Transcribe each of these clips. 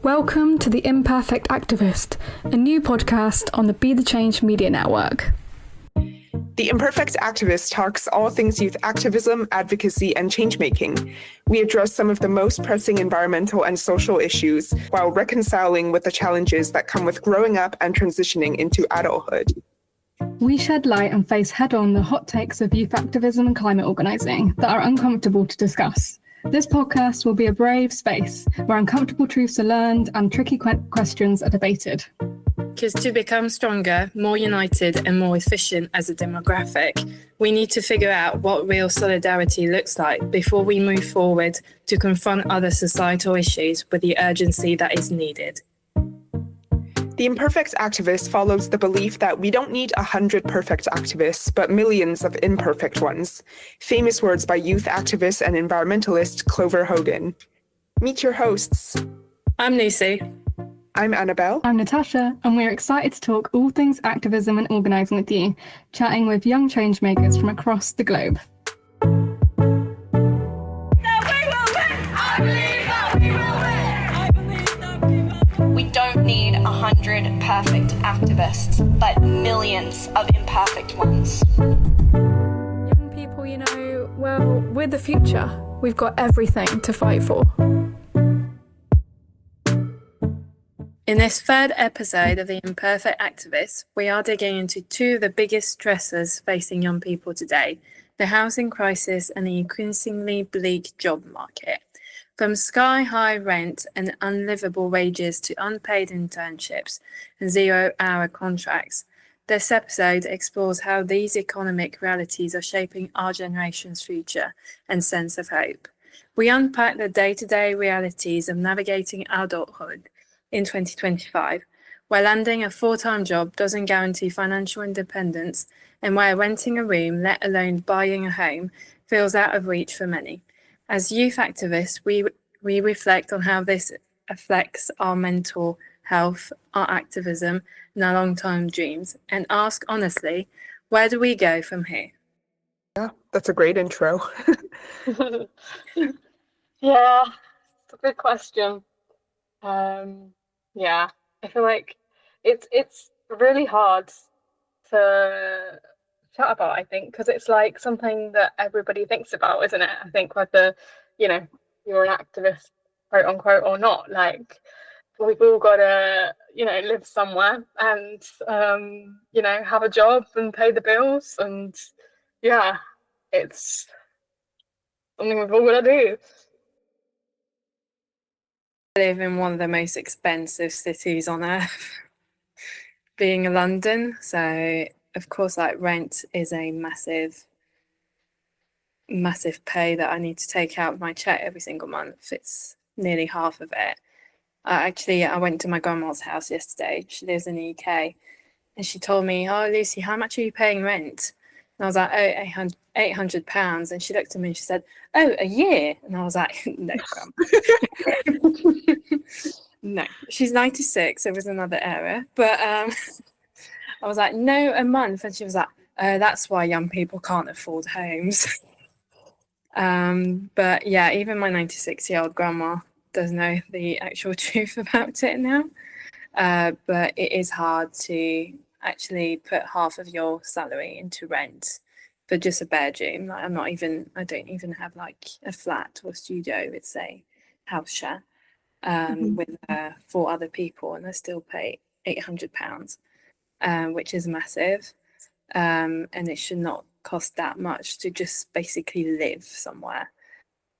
Welcome to the Imperfect Activist, a new podcast on the Be the Change Media Network. The Imperfect Activist talks all things youth activism, advocacy, and change-making. We address some of the most pressing environmental and social issues while reconciling with the challenges that come with growing up and transitioning into adulthood. We shed light and face head-on the hot takes of youth activism and climate organising that are uncomfortable to discuss. This podcast will be a brave space where uncomfortable truths are learned and tricky questions are debated. Because to become stronger, more united and more efficient as a demographic, we need to figure out what real solidarity looks like before we move forward to confront other societal issues with the urgency that is needed. The Imperfect Activist follows the belief that we don't need 100 perfect activists, but millions of imperfect ones. Famous words by youth activist and environmentalist Clover Hogan. Meet your hosts. I'm Lucy. I'm Annabelle. I'm Natasha, and we're excited to talk all things activism and organising with you, chatting with young changemakers from across the globe. We don't need 100 perfect activists, but millions of imperfect ones. Young people, well, we're the future. We've got everything to fight for. In this third episode of The Imperfect Activist, we are digging into two of the biggest stressors facing young people today, the housing crisis and the increasingly bleak job market. From sky-high rent and unlivable wages to unpaid internships and zero-hour contracts, this episode explores how these economic realities are shaping our generation's future and sense of hope. We unpack the day-to-day realities of navigating adulthood in 2025, where landing a full-time job doesn't guarantee financial independence and where renting a room, let alone buying a home, feels out of reach for many. As youth activists, we reflect on how this affects our mental health, our activism, and our long-term dreams, and ask honestly, where do we go from here? Yeah, that's a great intro. Yeah, it's a good question. Yeah, I feel like it's really hard to chat about, I think, because it's like something that everybody thinks about, isn't it? I think whether, you're an activist, quote unquote, or not, like we've all got to, live somewhere and, have a job and pay the bills. And yeah, it's something we've all got to do. I live in one of the most expensive cities on earth, being in London. So of course, rent is a massive pay that I need to take out of my check every single month. It's nearly half of it. I went to my grandma's house yesterday. She lives in the UK, and she told me, "Oh, Lucy, how much are you paying rent?" And I was like, "Oh, £800." And she looked at me and she said, "Oh, a year?" And I was like, "No, Grandma." No, she's 96. It was another era, but I was like, "No, a month." And she was like, "Oh, that's why young people can't afford homes." But yeah, even my 96-year-old grandma does know the actual truth about it now. But it is hard to actually put half of your salary into rent for just a bedroom. I don't even have a flat or studio. It's a house share with 4 other people, and I still pay £800, which is massive. And it should not cost that much to just basically live somewhere.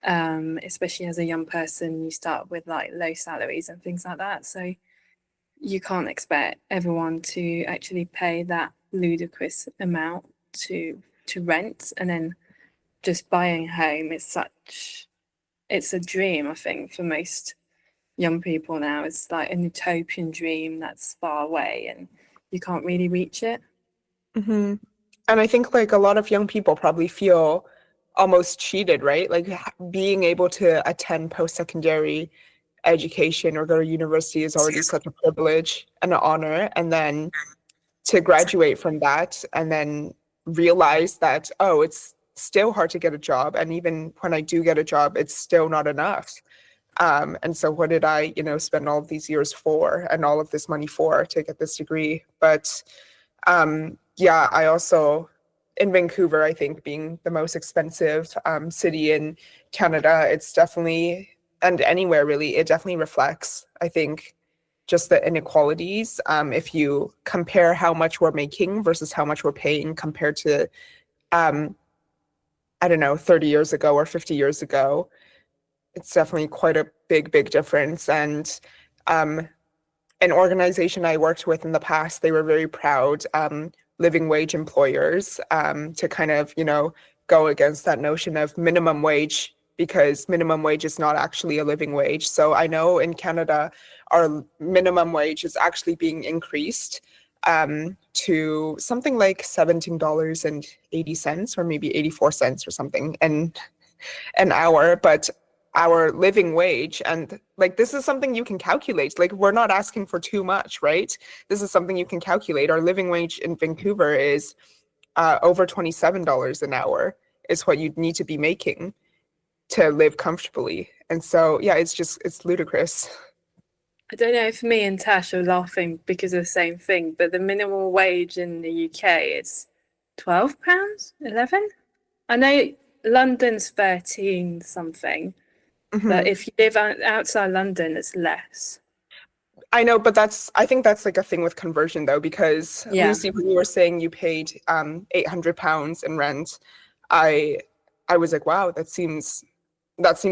Especially as a young person, you start with low salaries and things like that. So you can't expect everyone to actually pay that ludicrous amount to rent, and then just buying a home. It's a dream, I think, for most young people now. It's like an utopian dream that's far away and you can't really reach it. Mm-hmm. And I think a lot of young people probably feel almost cheated, right? Being able to attend post-secondary education or go to university is already such a privilege and an honor. And then to graduate from that and then realize that, it's still hard to get a job. And even when I do get a job, it's still not enough. And so what did I, spend all of these years for and all of this money for to get this degree? But yeah, I also, in Vancouver, I think being the most expensive city in Canada, it's definitely, and anywhere really, it definitely reflects, I think, just the inequalities. If you compare how much we're making versus how much we're paying compared to, I don't know, 30 years ago or 50 years ago, it's definitely quite a big difference. And an organization I worked with in the past, they were very proud, living wage employers, to kind of, go against that notion of minimum wage, because minimum wage is not actually a living wage. So I know in Canada, our minimum wage is actually being increased to something like $17.80 or maybe 84 cents or something an hour. But our living wage, and like this is something you can calculate, like we're not asking for too much, right? This is something you can calculate. Our living wage in Vancouver is over $27 an hour is what you'd need to be making to live comfortably. And so yeah, it's ludicrous. I don't know if me and Tash are laughing because of the same thing, but the minimum wage in the UK is £12, 11. I know London's 13 something. But if you live outside London, it's less. I know, but I think that's like a thing with conversion though, because Lucy, when you were saying you paid £800 in rent, I was like, wow, that seems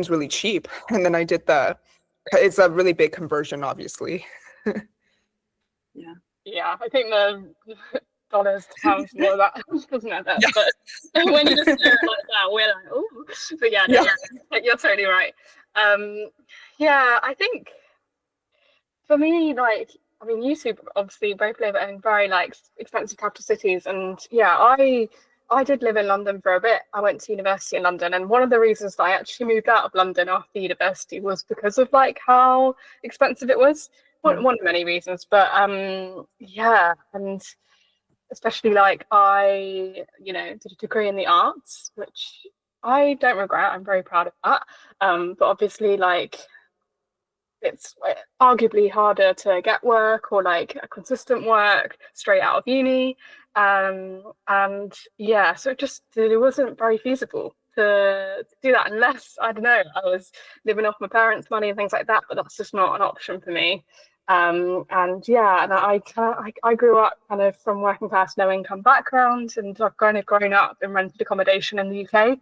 really cheap. And then I did it's a really big conversion, obviously. Yeah, I think the dollars to pounds more of that doesn't matter. Yeah. But when you just say it like that, we're like, oh. But yeah, you're totally right. Yeah, I think for me, like, I mean, you two obviously both live in very like expensive capital cities, and yeah, I did live in London for a bit. I went to university in London, and one of the reasons that I actually moved out of London after university was because of like how expensive it was. One of many reasons, but yeah, and especially like I, did a degree in the arts, which I don't regret. I'm very proud of that. But obviously, like, it's arguably harder to get work or like a consistent work straight out of uni. And yeah, so it wasn't very feasible to do that unless, I don't know, I was living off my parents' money and things like that, but that's just not an option for me. And yeah, and I grew up kind of from working class, no income background, and I've kind of grown up in rented accommodation in the UK.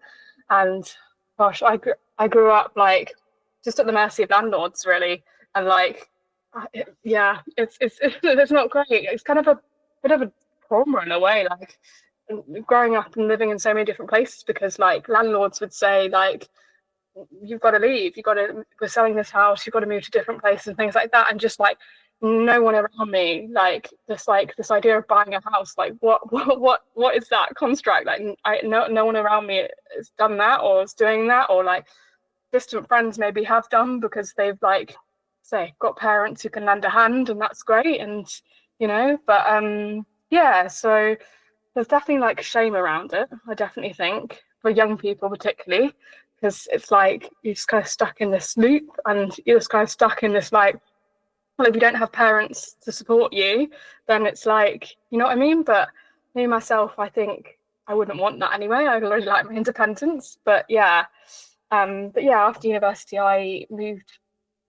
And gosh, I grew up like just at the mercy of landlords, really. And like, yeah, it's not great. It's kind of a bit of a trauma in a way, like growing up and living in so many different places, because like landlords would say like, you've got to leave, we're selling this house, you've got to move to different places and things like that. And just like no one around me, like this idea of buying a house, like what is that construct? Like no one around me has done that or is doing that, or like distant friends maybe have done because they've like say got parents who can lend a hand, and that's great. And but yeah, so there's definitely like shame around it, I definitely think, for young people particularly, because it's like you're just kind of stuck in this loop, and you're just kind of stuck in this like, well, if you don't have parents to support you, then it's like, you know what I mean? But me myself, I think I wouldn't want that anyway. I really like my independence. But yeah, after university, I moved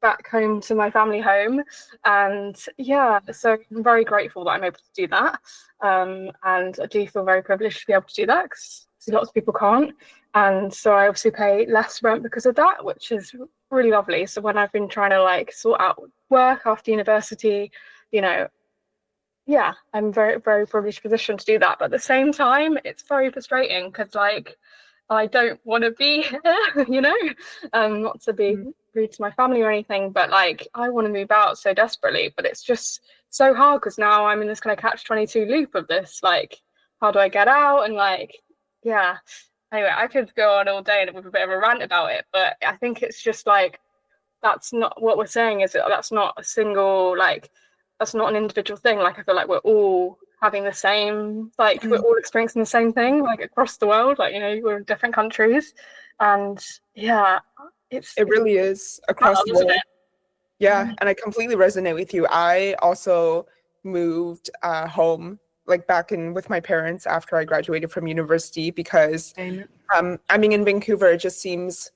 back home to my family home, and yeah, so I'm very grateful that I'm able to do that. And I do feel very privileged to be able to do that, because lots of people can't. And so I obviously pay less rent because of that, which is really lovely. So when I've been trying to like sort out work after university, yeah, I'm very, very privileged position to do that. But at the same time, it's very frustrating because like I don't want to be here, not to be rude to my family or anything, but like I want to move out so desperately. But it's just so hard because now I'm in this kind of catch-22 loop of this, like, how do I get out? And like, yeah. Anyway, I could go on all day with a bit of a rant about it, but I think it's just like, that's not what we're saying, is it? That's not a single, like, that's not an individual thing. Like, I feel like we're all having the same, like, we're all experiencing the same thing, like, across the world, like, we're in different countries. And yeah, It really is across hard, the isn't board. it? Yeah, and I completely resonate with you. I also moved home, like back in with my parents after I graduated from university because I mean, in Vancouver, it just seems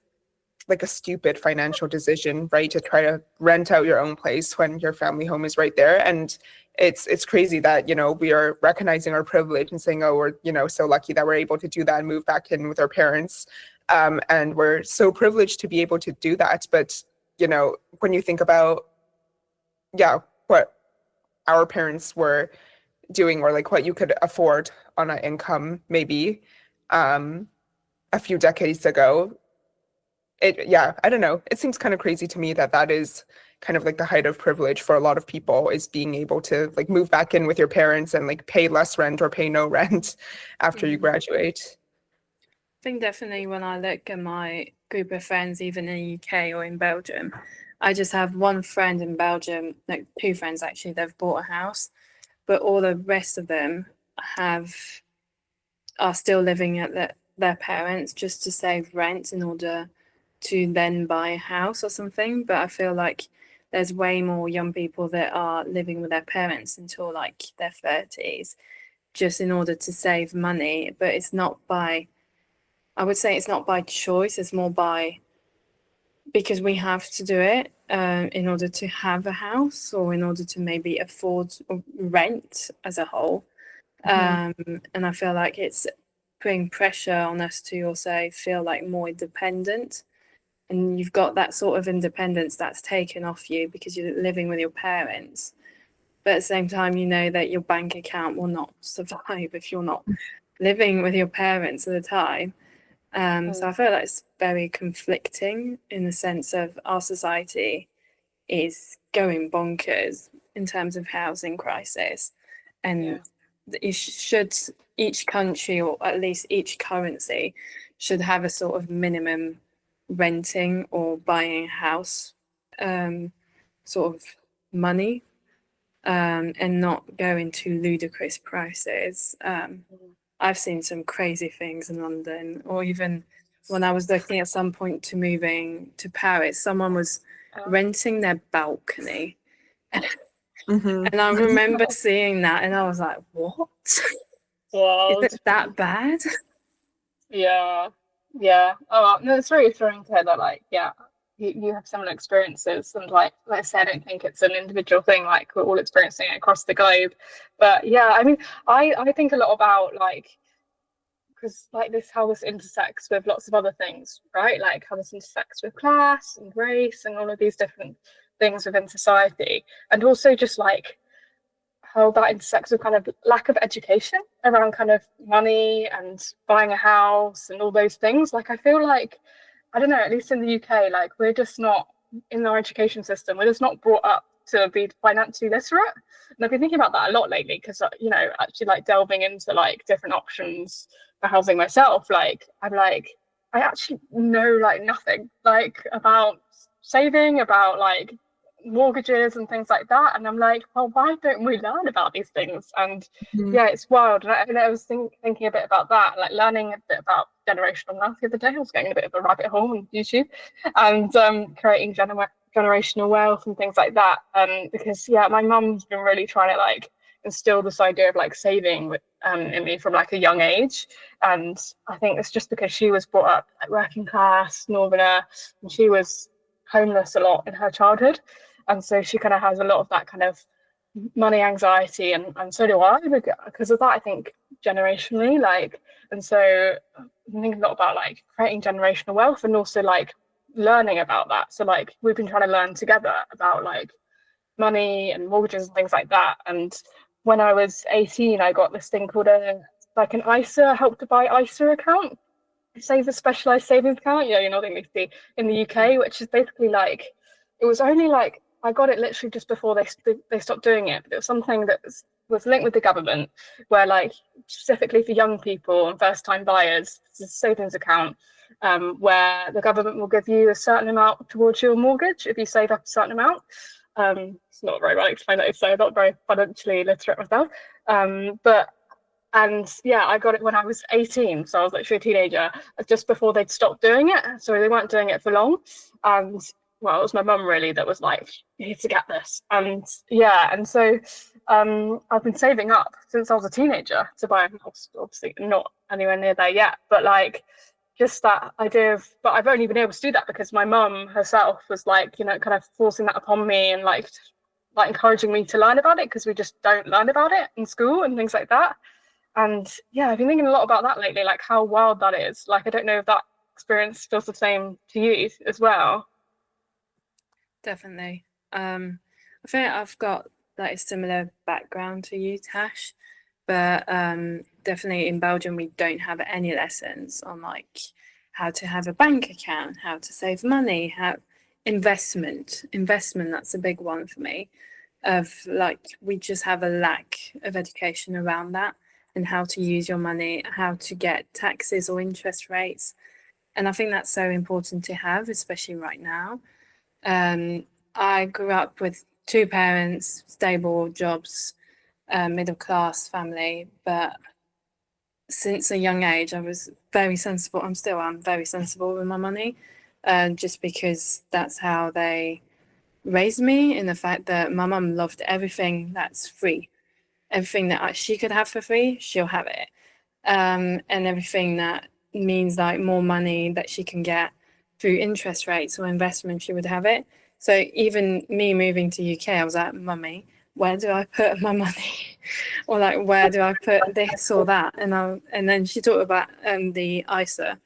like a stupid financial decision, right? To try to rent out your own place when your family home is right there. And it's crazy that, you know, we are recognizing our privilege and saying, oh, we're, you know, so lucky that we're able to do that and move back in with our parents. And we're so privileged to be able to do that. But, you know, when you think about, yeah, what our parents were doing or like what you could afford on an income maybe a few decades ago, yeah, I don't know. It seems kind of crazy to me that that is kind of like the height of privilege for a lot of people, is being able to like move back in with your parents and like pay less rent or pay no rent after you graduate. I think definitely when I look at my group of friends, even in the UK or in Belgium, I just have one friend in Belgium, like two friends actually, they've bought a house, but all the rest of them are still living at their parents just to save rent in order to then buy a house or something. But I feel like there's way more young people that are living with their parents until like their 30s just in order to save money. But it's not by, I would say it's not by choice, it's more by because we have to do it in order to have a house or in order to maybe afford rent as a whole. And I feel like it's putting pressure on us to also feel like more independent. And you've got that sort of independence that's taken off you because you're living with your parents. But at the same time, you know that your bank account will not survive if you're not living with your parents at the time. So I feel like it's very conflicting in the sense of our society is going bonkers in terms of housing crisis. And each country, or at least each currency, should have a sort of minimum renting or buying a house sort of money, and not go into ludicrous prices. I've seen some crazy things in London, or even when I was looking at some point to moving to Paris, someone was renting their balcony. And I remember seeing that and I was like, what? Wild. Is it that bad? Yeah. Oh, no, it's very reassuring to hear that, like, yeah, you have similar experiences. And like I said, I don't think it's an individual thing, like we're all experiencing it across the globe. But yeah, I mean, I think a lot about like, because like how this intersects with lots of other things, right? Like how this intersects with class and race and all of these different things within society. And also just like how that intersects with kind of lack of education around kind of money and buying a house and all those things. Like I feel like, I don't know, at least in the UK, like we're just not, in our education system, we're just not brought up to be financially literate. And I've been thinking about that a lot lately because, you know, actually like delving into like different options for housing myself, like I'm like, I actually know like nothing like about saving, about like mortgages and things like that. And I'm like, well, why don't we learn about these things? And yeah, it's wild. And I was thinking a bit about that, like learning a bit about generational wealth the other day. I was getting a bit of a rabbit hole on YouTube and creating generational wealth and things like that. Because yeah, my mum's been really trying to like instill this idea of like saving in me from like a young age. And I think it's just because she was brought up like working class northerner, and she was homeless a lot in her childhood. And so she kind of has a lot of that kind of money anxiety, and so do I, because of that, I think generationally, like, and so I'm thinking a lot about like creating generational wealth and also like learning about that. So like we've been trying to learn together about like money and mortgages and things like that. And when I was 18, I got this thing called an ISA, help to buy ISA account. Save a specialized savings account. Yeah, you know, they see in the UK, which is basically like, it was only like, I got it literally just before they stopped doing it. But it was something that was linked with the government, where like specifically for young people and first time buyers, it's a savings account where the government will give you a certain amount towards your mortgage if you save up a certain amount. It's not very well explained, so I'm not very financially literate myself. But And yeah, I got it when I was 18, so I was literally a teenager, just before they'd stopped doing it. So they weren't doing it for long. And well, it was my mum really that was like, you need to get this. And yeah, and so I've been saving up since I was a teenager to buy a house. Obviously not anywhere near there yet, but like just that idea of, but I've only been able to do that because my mum herself was like, you know, kind of forcing that upon me and like encouraging me to learn about it, because we just don't learn about it in school and things like that. And yeah, I've been thinking a lot about that lately, like how wild that is. Like, I don't know if that experience feels the same to you as well. Definitely. I think I've got like a similar background to you, Tash, but definitely in Belgium we don't have any lessons on like how to have a bank account, how to save money, how investment. That's a big one for me. Of like, we just have a lack of education around that and how to use your money, how to get taxes or interest rates. And I think that's so important to have, especially right now. I grew up with two parents, stable jobs, middle class family, but since a young age, I was very sensible. I'm very sensible with my money, just because that's how they raised me. In the fact that my mum loved everything that's free, everything that she could have for free, she'll have it, and everything that means like more money that she can get through interest rates or investment, she would have it. So even me moving to UK, I was like, mummy, where do I put my money? Or like, where do I put this or that? And then she talked about the ISA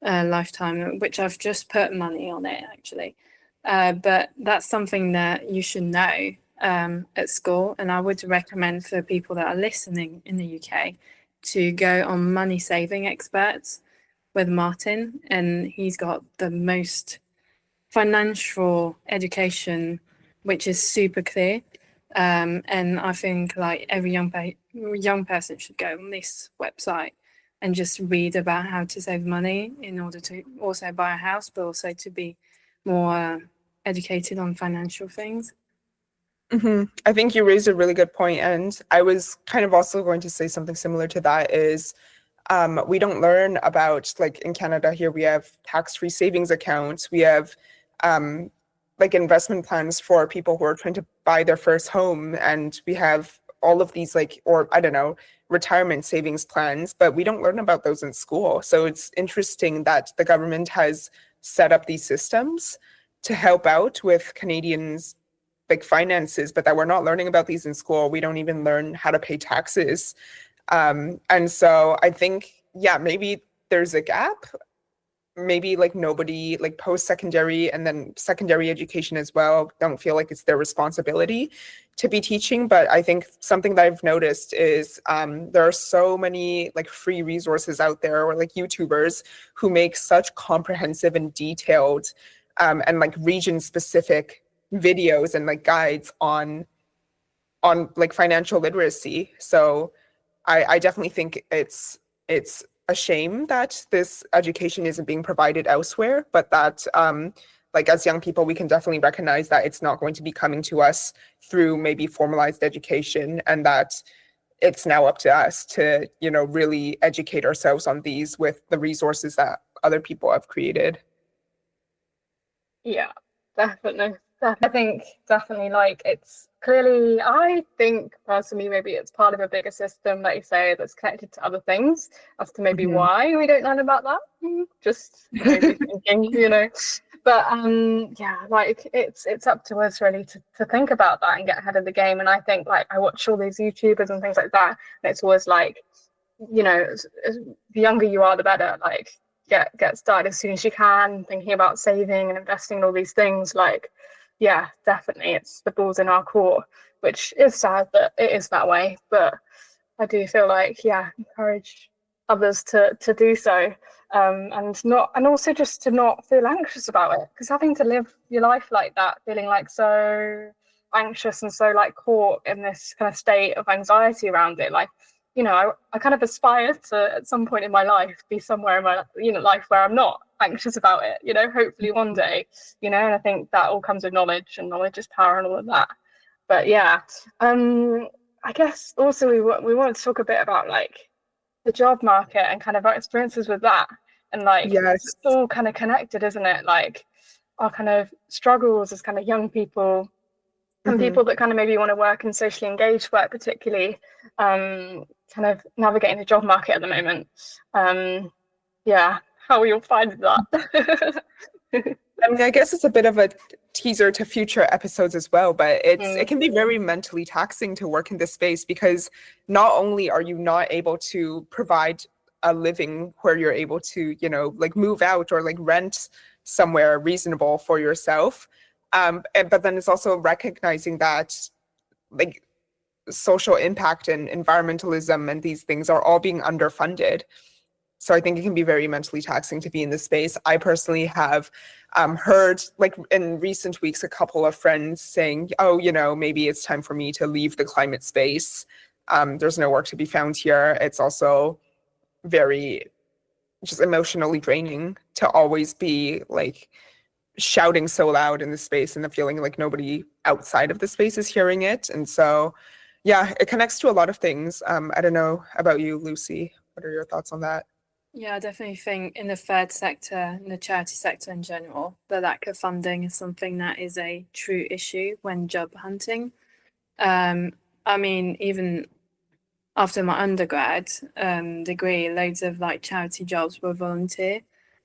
lifetime, which I've just put money on it actually. But that's something that you should know at school. And I would recommend for people that are listening in the UK to go on Money Saving Experts with Martin. And he's got the most financial education, which is super clear. And I think like every young person should go on this website and just read about how to save money in order to also buy a house, but also to be more educated on financial things. I think you raised a really good point, and I was kind of also going to say something similar to that is we don't learn about, like in Canada here, we have tax-free savings accounts, we have like investment plans for people who are trying to buy their first home, and we have all of these like, or I don't know, retirement savings plans, but we don't learn about those in school. So it's interesting that the government has set up these systems to help out with Canadians' like finances, but that we're not learning about these in school. We don't even learn how to pay taxes. And so I think, yeah, maybe there's a gap. Maybe like nobody, like post-secondary and then secondary education as well, don't feel like it's their responsibility to be teaching. But I think something that I've noticed is there are so many like free resources out there, or like YouTubers who make such comprehensive and detailed and like region-specific videos and like guides on like financial literacy. So I definitely think it's a shame that this education isn't being provided elsewhere, but that like as young people, we can definitely recognize that it's not going to be coming to us through maybe formalized education, and that it's now up to us to, you know, really educate ourselves on these with the resources that other people have created. Yeah, definitely. I think definitely like it's clearly, I think personally, maybe it's part of a bigger system, like you say, that's connected to other things as to maybe why we don't learn about that. Just maybe thinking, you know. But yeah, like it's up to us really to think about that and get ahead of the game. And I think like I watch all these YouTubers and things like that, and it's always like, you know, the younger you are, the better. Like get started as soon as you can, thinking about saving and investing and all these things. Like, yeah, definitely, it's the ball's in our court, which is sad that it is that way. But I do feel like, yeah, encourage others to do so, and also just to not feel anxious about it, because having to live your life like that, feeling like so anxious and so like caught in this kind of state of anxiety around it, like, you know, I kind of aspire to at some point in my life be somewhere in my, you know, life where I'm not anxious about it, you know, hopefully one day, you know. And I think that all comes with knowledge, and knowledge is power and all of that. But yeah, I guess also we want to talk a bit about like the job market and kind of our experiences with that, and like Yes. it's all kind of connected, isn't it? Like our kind of struggles as kind of young people and people that kind of maybe want to work and socially engaged work, particularly kind of navigating the job market at the moment. Yeah, how will you find that? I mean, I guess it's a bit of a teaser to future episodes as well, but it can be very mentally taxing to work in this space, because not only are you not able to provide a living where you're able to, you know, like move out or like rent somewhere reasonable for yourself, but then it's also recognizing that like social impact and environmentalism and these things are all being underfunded. So I think it can be very mentally taxing to be in this space. I personally have heard, like in recent weeks, a couple of friends saying, oh, you know, maybe it's time for me to leave the climate space. There's no work to be found here. It's also very just emotionally draining to always be like shouting so loud in the space and the feeling like nobody outside of the space is hearing it. And so, yeah, it connects to a lot of things. I don't know about you, Lucy. What are your thoughts on that? Yeah, I definitely think in the third sector, in the charity sector in general, the lack of funding is something that is a true issue when job hunting. I mean, even after my undergrad degree, loads of like charity jobs were volunteer.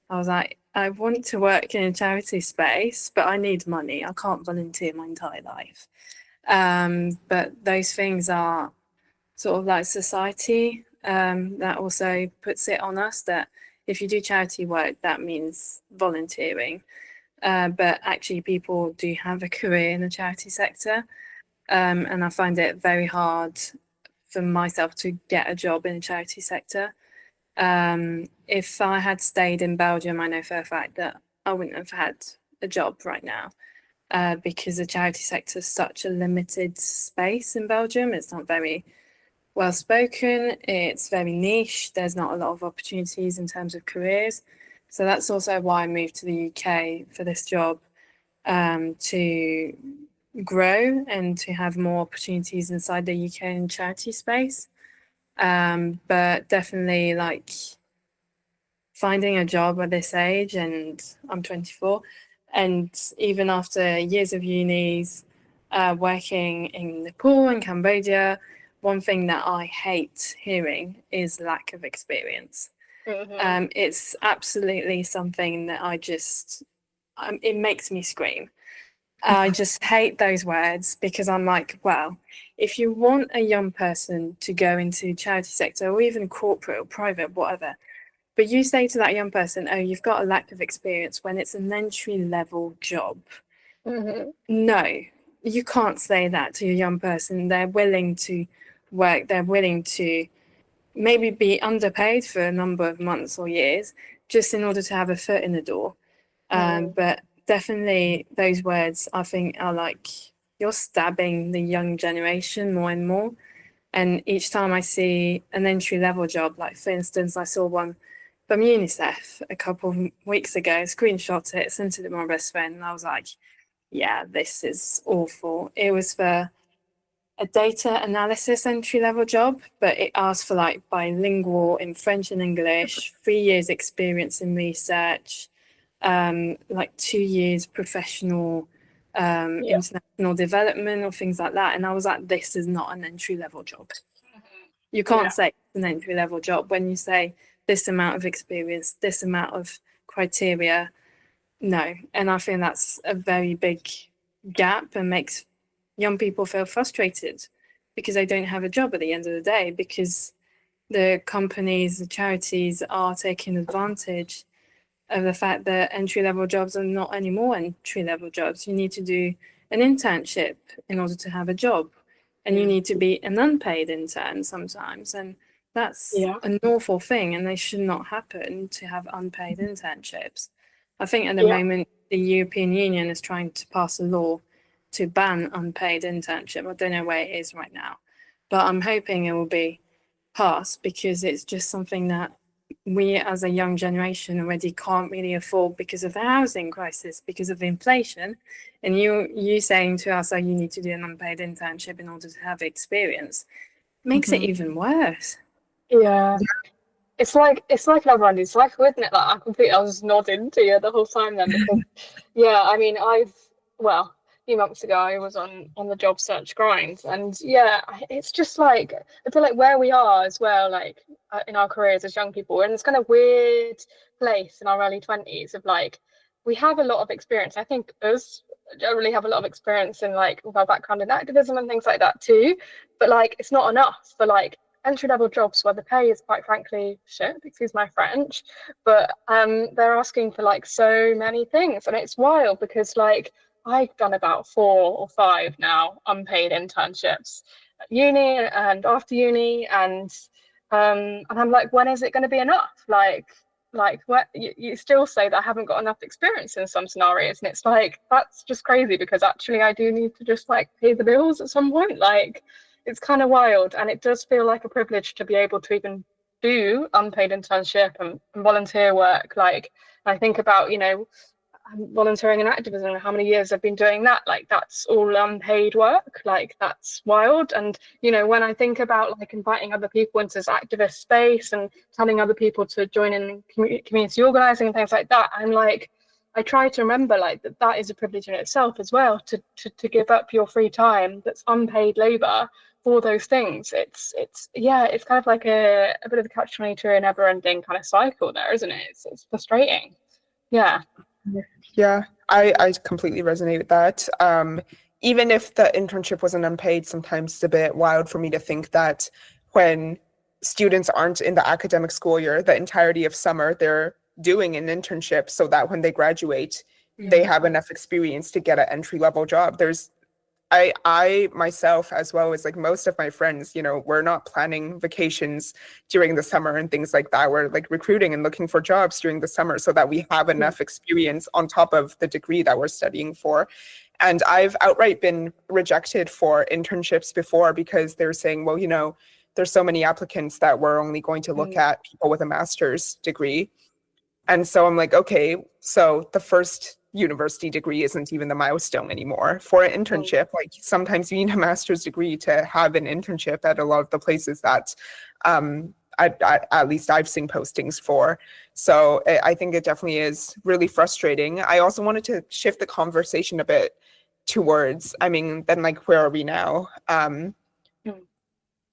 I was like, I want to work in a charity space, but I need money. I can't volunteer my entire life. But those things are sort of like society that also puts it on us that if you do charity work, that means volunteering. But actually, people do have a career in the charity sector. And I find it very hard for myself to get a job in the charity sector. If I had stayed in Belgium, I know for a fact that I wouldn't have had a job right now. Because the charity sector is such a limited space in Belgium. It's not very well spoken, it's very niche, there's not a lot of opportunities in terms of careers. So that's also why I moved to the UK for this job, to grow and to have more opportunities inside the UK in charity space. But definitely like finding a job at this age, and I'm 24, and even after years of unis, working in Nepal and Cambodia, one thing that I hate hearing is lack of experience. It's absolutely something that I just, it makes me scream. I just hate those words, because I'm like, well, if you want a young person to go into charity sector or even corporate or private, whatever, but you say to that young person, oh, you've got a lack of experience when it's an entry level job. No, you can't say that to a young person. They're willing to work, they're willing to maybe be underpaid for a number of months or years just in order to have a foot in the door. But definitely those words, I think, are like, you're stabbing the young generation more and more. And each time I see an entry level job, like for instance, I saw one from UNICEF a couple of weeks ago, screenshot it, sent it to my best friend, and I was like, yeah, this is awful. It was for a data analysis entry level job, but it asked for like bilingual in French and English, 3 years experience in research, like 2 years professional international development or things like that. And I was like, this is not an entry level job. You can't say it's an entry level job when you say this amount of experience, this amount of criteria. No. And I think that's a very big gap and makes young people feel frustrated because they don't have a job at the end of the day, because the companies, the charities are taking advantage of the fact that entry-level jobs are not anymore entry-level jobs. You need to do an internship in order to have a job, and you need to be an unpaid intern sometimes, and that's an awful thing, and they should not happen to have unpaid internships. I think at the moment the European Union is trying to pass a law to ban unpaid internship. I don't know where it is right now, but I'm hoping it will be passed, because it's just something that we as a young generation already can't really afford because of the housing crisis, because of inflation. And you saying to us, oh, you need to do an unpaid internship in order to have experience, makes it even worse. Yeah. It's like another one. It's like, isn't it? Like I was nodding to you the whole time then, because yeah, I mean, well, a few months ago I was on the job search grind, and yeah, it's just like, I feel like where we are as well, like in our careers as young people, we're in this kind of weird place in our early 20s of like, we have a lot of experience. I think us generally have a lot of experience in like with our background in activism and things like that too, but like it's not enough for like entry-level jobs where the pay is quite frankly shit, excuse my French, but they're asking for like so many things, and it's wild because like I've done about 4 or 5 now unpaid internships at uni and after uni, and I'm like, when is it going to be enough? Like what you still say that I haven't got enough experience in some scenarios, and it's like, that's just crazy, because actually I do need to just like pay the bills at some point. Like, it's kind of wild, and it does feel like a privilege to be able to even do unpaid internship and volunteer work. Like, I think about, you know, volunteering in activism and how many years I've been doing that. Like, that's all unpaid work. Like, that's wild. And you know, when I think about like inviting other people into this activist space and telling other people to join in community organizing and things like that, I'm like, I try to remember like that is a privilege in itself as well, to give up your free time that's unpaid labor for those things. It's yeah, it's kind of like a bit of a catch-22, a never-ending kind of cycle there, isn't it? It's frustrating. Yeah. Yeah, I completely resonate with that. Even if the internship wasn't unpaid, sometimes it's a bit wild for me to think that when students aren't in the academic school year, the entirety of summer, they're doing an internship so that when they graduate, they have enough experience to get an entry-level job. I myself, as well as like most of my friends, you know, we're not planning vacations during the summer and things like that. We're like recruiting and looking for jobs during the summer so that we have enough experience on top of the degree that we're studying for. And I've outright been rejected for internships before because they're saying, well, you know, there's so many applicants that we're only going to look at people with a master's degree. And so I'm like, okay, so the first university degree isn't even the milestone anymore for an internship. Like, sometimes you need a master's degree to have an internship at a lot of the places that at least I've seen postings for. So I think it definitely is really frustrating. I also wanted to shift the conversation a bit towards, I mean, then like, where are we now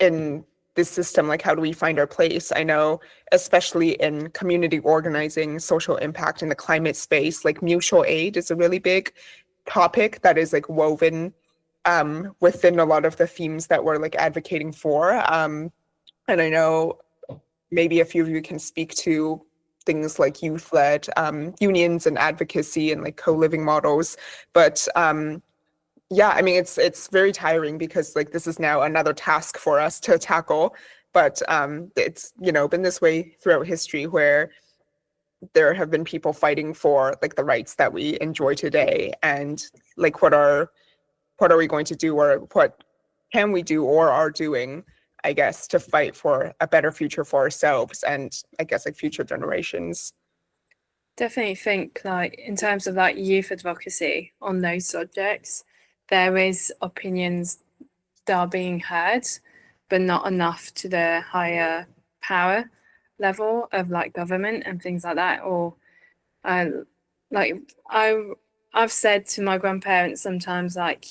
in this system? Like, how do we find our place? I know, especially in community organizing, social impact in the climate space, like mutual aid is a really big topic that is like woven within a lot of the themes that we're like advocating for. And I know maybe a few of you can speak to things like youth-led unions and advocacy and like co-living models, but yeah, I mean, it's very tiring because like this is now another task for us to tackle, but it's, you know, been this way throughout history where there have been people fighting for like the rights that we enjoy today, and like what are we going to do, or what can we do or are doing, I guess, to fight for a better future for ourselves and I guess like future generations. Definitely think like in terms of like youth advocacy on those subjects, there is opinions that are being heard, but not enough to the higher power level of like government and things like that. Or like I've said to my grandparents sometimes, like,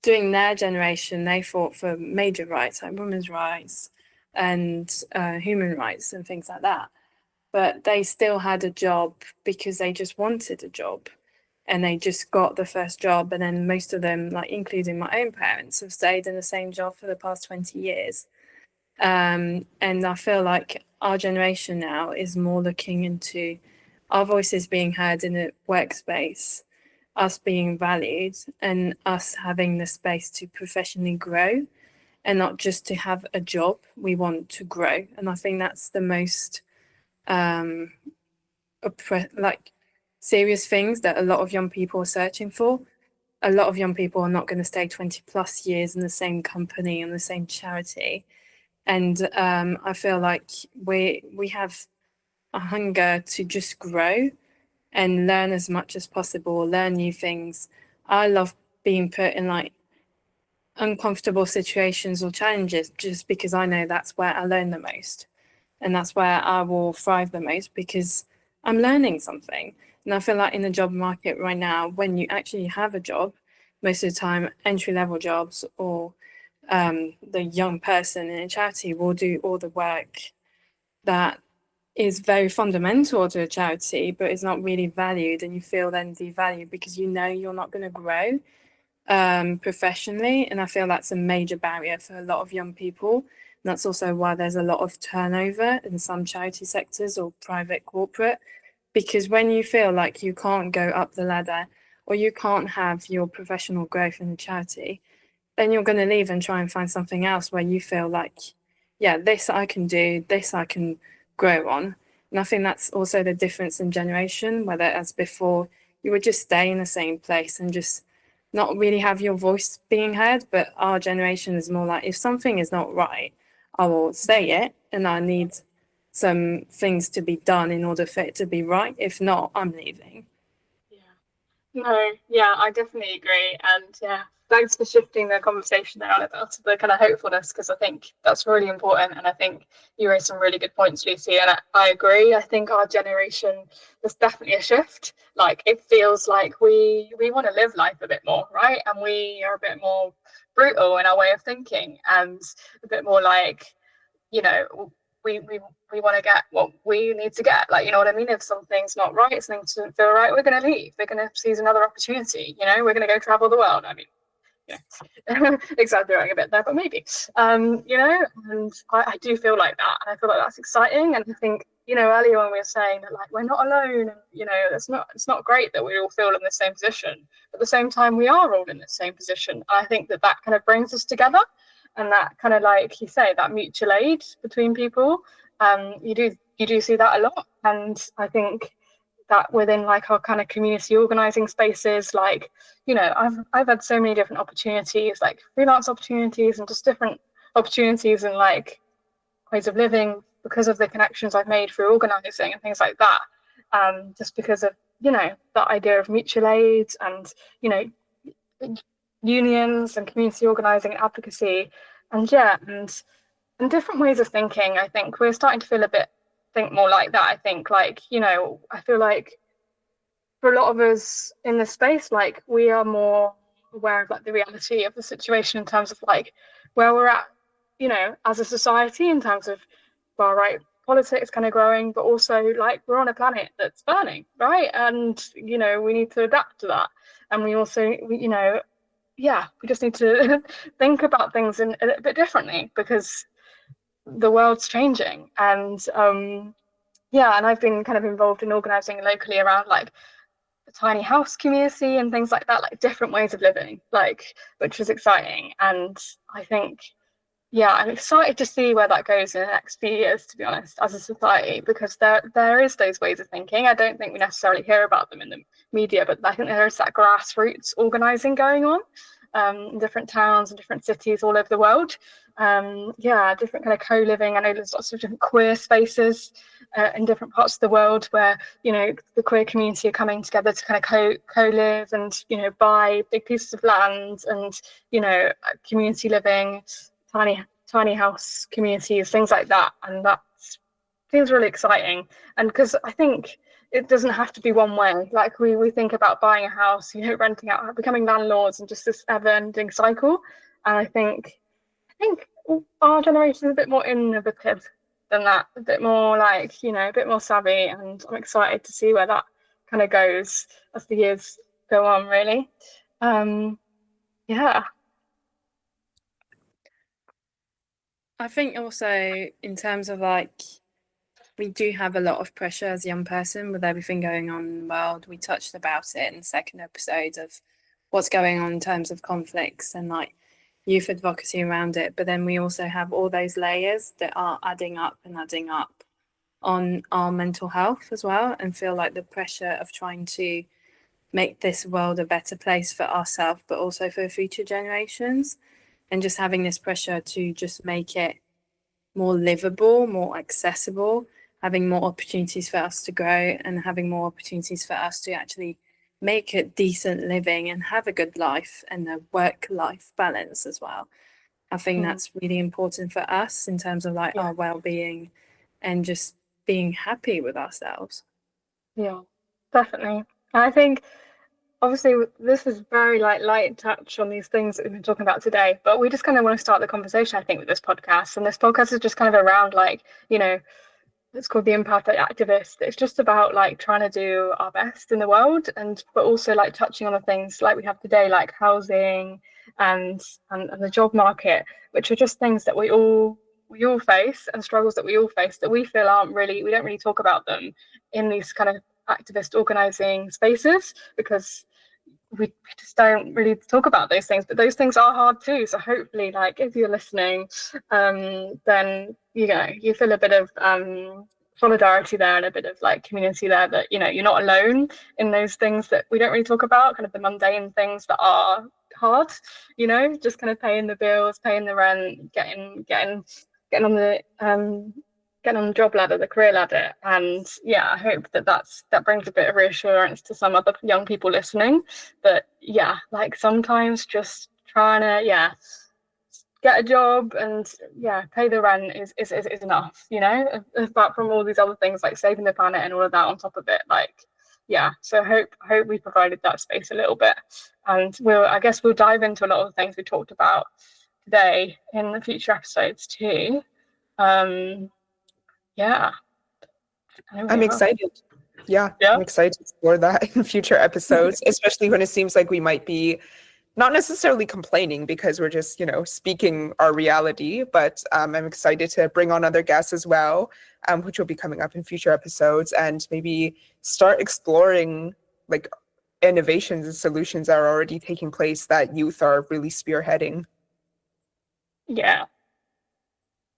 during their generation, they fought for major rights like women's rights and human rights and things like that. But they still had a job because they just wanted a job, and they just got the first job. And then most of them, like including my own parents, have stayed in the same job for the past 20 years. And I feel like our generation now is more looking into our voices being heard in the workspace, us being valued, and us having the space to professionally grow, and not just to have a job. We want to grow. And I think that's the most like serious things that a lot of young people are searching for. A lot of young people are not going to stay 20 plus years in the same company and the same charity And I feel like we have a hunger to just grow and learn as much as possible, learn new things. I love being put in like uncomfortable situations or challenges just because I know that's where I learn the most, and that's where I will thrive the most because I'm learning something. And I feel like in the job market right now, when you actually have a job, most of the time entry-level jobs or the young person in a charity will do all the work that is very fundamental to a charity, but is not really valued, and you feel then devalued because you know you're not going to grow professionally. And I feel that's a major barrier for a lot of young people. And that's also why there's a lot of turnover in some charity sectors or private corporate, because when you feel like you can't go up the ladder or you can't have your professional growth in a charity, then you're going to leave and try and find something else where you feel like, yeah, this I can do, this I can grow on. And I think that's also the difference in generation, whether as before you would just stay in the same place and just not really have your voice being heard. But our generation is more like, if something is not right, I will say it, and I need some things to be done in order for it to be right. If not, I'm leaving. No, yeah, I definitely agree. And yeah, thanks for shifting the conversation there, Annabelle, to the kind of hopefulness, because I think that's really important. And I think you raised some really good points, Lucy. And I agree. I think our generation, there's definitely a shift. Like it feels like we want to live life a bit more, right? And we are a bit more brutal in our way of thinking and a bit more like, you know, we want to get what we need to get. Like, you know what I mean? If something's not right, something doesn't feel right, we're going to leave. We're going to seize another opportunity. You know, we're going to go travel the world. I mean, yeah, exaggerating a bit there, but maybe. You know, and I do feel like that, and I feel like that's exciting. And I think, you know, earlier when we were saying that like we're not alone, and you know, it's not great that we all feel in the same position. But at the same time, we are all in the same position. And I think that kind of brings us together. And that kind of, like you say, that mutual aid between people, you do see that a lot. And I think that within like our kind of community organizing spaces, like, you know, I've had so many different opportunities, like freelance opportunities and just different opportunities and like ways of living because of the connections I've made through organizing and things like that. Just because of, you know, that idea of mutual aid and, you know, unions and community organizing and advocacy, and yeah, and different ways of thinking. I think we're starting to think more like that. I think, like, you know, I feel like for a lot of us in this space, like we are more aware of like the reality of the situation in terms of like where we're at, you know, as a society in terms of far right politics kind of growing, but also like we're on a planet that's burning, right? And you know, we need to adapt to that. And we also, you know, yeah, we just need to think about things a little bit differently because the world's changing. And yeah, and I've been kind of involved in organizing locally around like the tiny house community and things like that, like different ways of living, like, which was exciting. And I think, yeah, I'm excited to see where that goes in the next few years, to be honest, as a society, because there is those ways of thinking. I don't think we necessarily hear about them in the media, but I think there is that grassroots organizing going on in different towns and different cities all over the world. Yeah, different kind of co-living. I know there's lots of different queer spaces in different parts of the world where, you know, the queer community are coming together to kind of co-live and, you know, buy big pieces of land and, you know, community living, tiny house communities, things like that. And that seems really exciting. And because I think it doesn't have to be one way. Like we think about buying a house, you know, renting out, becoming landlords, and just this ever-ending cycle. And I think our generation is a bit more innovative than that, a bit more like, you know, a bit more savvy. And I'm excited to see where that kind of goes as the years go on, really. Yeah. I think also in terms of like, we do have a lot of pressure as a young person with everything going on in the world. We touched about it in the second episode of what's going on in terms of conflicts and like youth advocacy around it. But then we also have all those layers that are adding up on our mental health as well, and feel like the pressure of trying to make this world a better place for ourselves, but also for future generations. And just having this pressure to just make it more livable, more accessible, having more opportunities for us to grow, and having more opportunities for us to actually make a decent living and have a good life and a work-life balance as well. I think that's really important for us in terms of like our well-being and just being happy with ourselves. Yeah, definitely. I think obviously this is very like light touch on these things that we've been talking about today, but we just kind of want to start the conversation, I think, with this podcast. And this podcast is just kind of around like, you know, it's called the Imperfect Activist. It's just about like trying to do our best in the world, and but also like touching on the things like we have today, like housing and the job market, which are just things that we all face, and struggles that we all face that we feel we don't really talk about them in these kind of activist organizing spaces, because we just don't really talk about those things, but those things are hard too. So hopefully, like, if you're listening, then you feel a bit of solidarity there and a bit of like community there, that you're not alone in those things that we don't really talk about, kind of the mundane things that are hard, just kind of paying the bills, paying the rent, getting on the job ladder, the career ladder. And I hope that brings a bit of reassurance to some other young people listening, that like sometimes just trying to get a job and pay the rent is enough, apart from all these other things like saving the planet and all of that on top of it. So hope we provided that space a little bit, and I guess we'll dive into a lot of the things we talked about today in the future episodes too. I'm excited. I'm excited to explore that in future episodes, especially when it seems like we might be not necessarily complaining because we're just, speaking our reality, but I'm excited to bring on other guests as well, which will be coming up in future episodes, and maybe start exploring like innovations and solutions that are already taking place that youth are really spearheading. Yeah,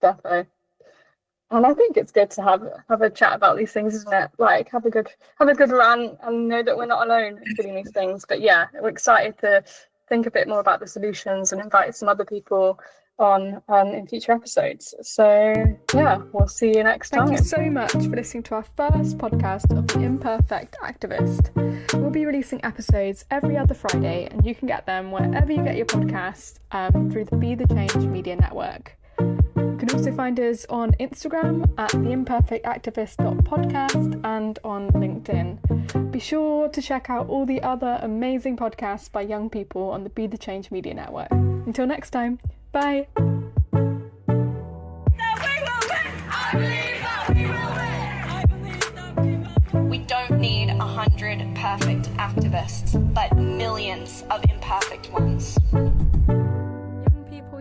definitely. And I think it's good to have a chat about these things, isn't it? Like have a good rant and know that we're not alone in doing these things. But we're excited to think a bit more about the solutions and invite some other people on in future episodes. So we'll see you next time. Thank you so much for listening to our first podcast of the Imperfect Activist. We'll be releasing episodes every other Friday, and you can get them wherever you get your podcast through the Be the Change Media Network. You can also find us on Instagram at theimperfectactivist.podcast and on LinkedIn. Be sure to check out all the other amazing podcasts by young people on the Be the Change Media Network. Until next time, bye! We don't need 100 perfect activists, but millions of imperfect ones. Young people,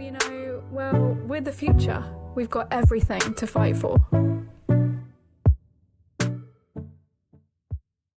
well, we're the future. We've got everything to fight for.